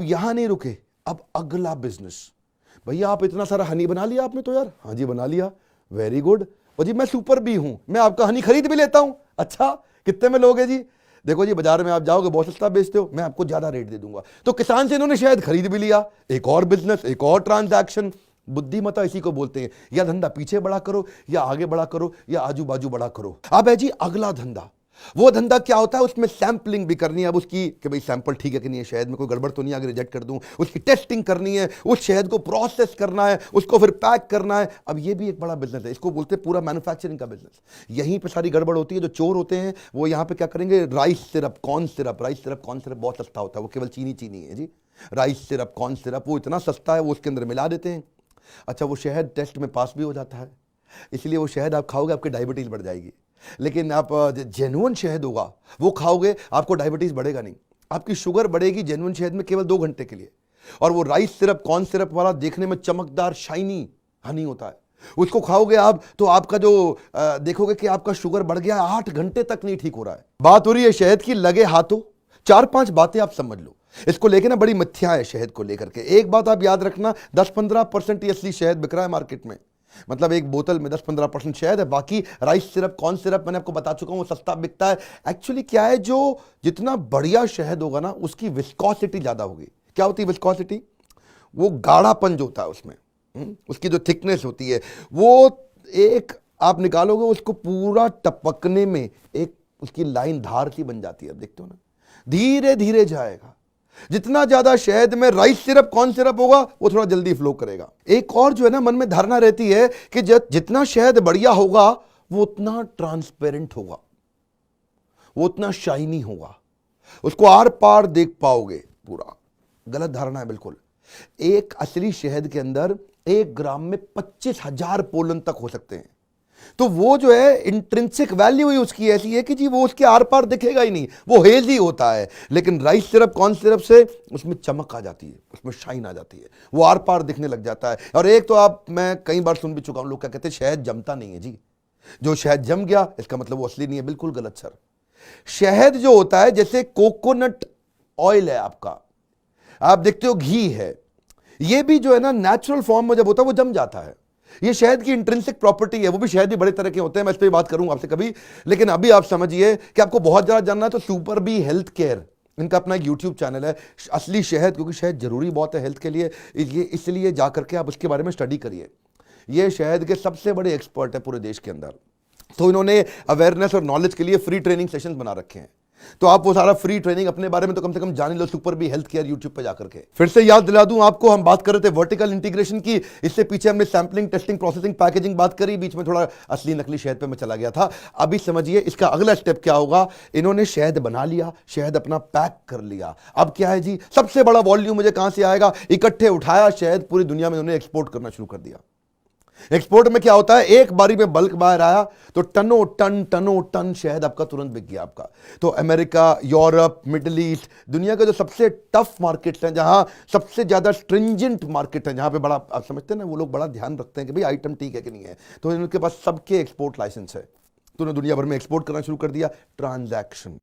अब यहां नहीं रुके, अब अगला बिजनेस। भैया आप इतना सारा हनी बना लिया आपने तो यार? हाँ जी बना लिया, वेरी गुड। और जी मैं सुपर भी हूं, मैं आपका हनी खरीद भी लेता हूं। अच्छा कितने में लोगे जी? देखो जी बाजार में आप जाओगे बहुत सस्ता बेचते हो, मैं आपको ज्यादा रेट दे दूंगा। तो किसान से इन्होंने शहद खरीद भी लिया, एक और बिजनेस, एक और ट्रांजैक्शन। बुद्धिमत्ता इसी को बोलते हैं। या धंधा पीछे बड़ा करो, या आगे बड़ा करो, या आजू बाजू बड़ा करो। अब है जी अगला धंधा। वो धंधा क्या होता है, उसमें सैंपलिंग भी करनी है। अब उसकी कि भाई सैंपल ठीक है कि नहीं है, शहद में कोई गड़बड़ तो नहीं, आगे रिजेक्ट कर दूं। उसकी टेस्टिंग करनी है, उस शहद को प्रोसेस करना है, उसको फिर पैक करना है। अब ये भी एक बड़ा बिजनेस है, इसको बोलते हैं पूरा मैन्युफैक्चरिंग का बिजनेस। यहीं पे सारी गड़बड़ होती है। जो चोर होते हैं वो यहाँ पे क्या करेंगे, rice syrup, corn syrup. Rice syrup, corn syrup बहुत सस्ता होता है, वो केवल चीनी है जी। राइस सिरप, कॉर्न सिरप वो इतना सस्ता है, वो उसके अंदर मिला देते हैं। अच्छा वो शहद टेस्ट में पास भी हो जाता है, इसलिए वो शहद आप खाओगे आपकी डायबिटीज बढ़ जाएगी। लेकिन आप जेन्युइन शहद होगा वो खाओगे, आपको डायबिटीज बढ़ेगा नहीं, आपकी शुगर बढ़ेगी जेन्युइन शहद में केवल 2 घंटे के लिए। और वो राइस सिरप, कॉर्न सिरप वाला देखने में चमकदार शाइनी हनी होता है, उसको खाओगे आप तो आपका जो देखोगे कि आपका शुगर बढ़ गया, 8 घंटे तक नहीं ठीक हो रहा है। बात हो रही है शहद की, लगे हाथों। 4-5 बातें आप समझ लो इसको लेके ना, बड़ी मिथ्या है शहद को लेकर के। एक बात आप याद रखना, 10-15% असली शहद बिक रहा है मार्केट में। मतलब एक बोतल में 10-15% शहद है, बाकी राइस सिरप, कॉर्न सिरप मैंने आपको बता चुका हूं वो सस्ता बिकता है। एक्चुअली क्या है, जो जितना बढ़िया शहद होगा ना उसकी विस्कोसिटी ज्यादा होगी। क्या होती है विस्कोसिटी? वो गाढ़ापन जो होता है उसमें, उसकी जो थिकनेस होती है वो एक आप निकालोगे उसको पूरा टपकने में एक उसकी लाइन धार सी बन जाती है। अब देखते हो ना, धीरे धीरे जाएगा। जितना ज्यादा शहद में राइस सिरप, कॉर्न सिरप होगा वो थोड़ा जल्दी फ्लो करेगा। एक और जो है ना मन में धारणा रहती है कि जितना शहद बढ़िया होगा वो उतना ट्रांसपेरेंट होगा, वो उतना शाइनी होगा, उसको आर पार देख पाओगे पूरा। गलत धारणा है बिल्कुल। एक असली शहद के अंदर 1 ग्राम में 25,000 पोलन तक हो सकते हैं। तो वो जो है इंट्रिंसिक वैल्यू ही उसकी ऐसी है कि जी वो उसके आर पार दिखेगा ही नहीं, वो हेजी होता है। लेकिन राइस सिरप, कॉर्न सिरप से उसमें चमक आ जाती है, उसमें शाइन आ जाती है, वो आर पार दिखने लग जाता है। और एक तो आप, मैं कई बार सुन भी चुका हूं, लोग क्या कहते हैं शहद जमता नहीं है जी। जो शहद जम गया इसका मतलब वो असली नहीं है। बिल्कुल गलत सर। शहद जो होता है जैसे कोकोनट ऑयल है आपका, आप देखते हो घी है, ये भी जो है ना नेचुरल फॉर्म में जब होता है वो जम जाता है। ये शहद की इंट्रिंसिक प्रॉपर्टी है। वो भी शहद भी बड़े तरह के होते हैं, मैं इस पर बात करूंगा आपसे कभी। लेकिन अभी आप समझिए कि आपको बहुत ज्यादा जानना है तो सुपर बी हेल्थ केयर, इनका अपना एक यूट्यूब चैनल है, असली शहद, क्योंकि शहद जरूरी बहुत है हेल्थ के लिए, इसलिए जाकर के आप उसके बारे में स्टडी करिए। ये शहद के सबसे बड़े एक्सपर्ट है पूरे देश के अंदर। तो इन्होंने अवेयरनेस और नॉलेज के लिए फ्री ट्रेनिंग सेशन बना रखे हैं। तो आप वो सारा फ्री ट्रेनिंग अपने बारे में तो कम से कम जान लो, super B health care YouTube पे जाकर के। फिर से याद दिला दूं आपको, हम बात कर रहे थे वर्टिकल इंटीग्रेशन की। इससे पीछे हमने सैंपलिंग, टेस्टिंग, प्रोसेसिंग, पैकेजिंग बात करी, बीच में थोड़ा असली नकली शहद पे मैं चला गया था। अभी समझिए इसका अगला स्टेप क्या होगा। इन्होंने शहद बना लिया, शहद अपना पैक कर लिया। अब क्या है जी, सबसे बड़ा वॉल्यूम मुझे कहां से आएगा? इकट्ठे उठाया शहद, पूरी दुनिया में उन्होंने एक्सपोर्ट करना शुरू कर दिया। एक्सपोर्ट में क्या होता है, एक बारी में बल्क बाहर आया तो टनों टन शहद आपका तुरंत बिक गया आपका। तो अमेरिका, यूरोप, मिडिल ईस्ट, दुनिया के जो सबसे टफ मार्केट्स हैं, जहां सबसे ज्यादा स्ट्रिंजेंट मार्केट है, जहां पे बड़ा आप समझते हैं ना, वो लोग बड़ा ध्यान रखते हैं कि भाई आइटम ठीक है कि नहीं है, तो इनके पास सबके एक्सपोर्ट लाइसेंस है। तो उन्होंने दुनिया भर में एक्सपोर्ट करना शुरू कर दिया। ट्रांजैक्शन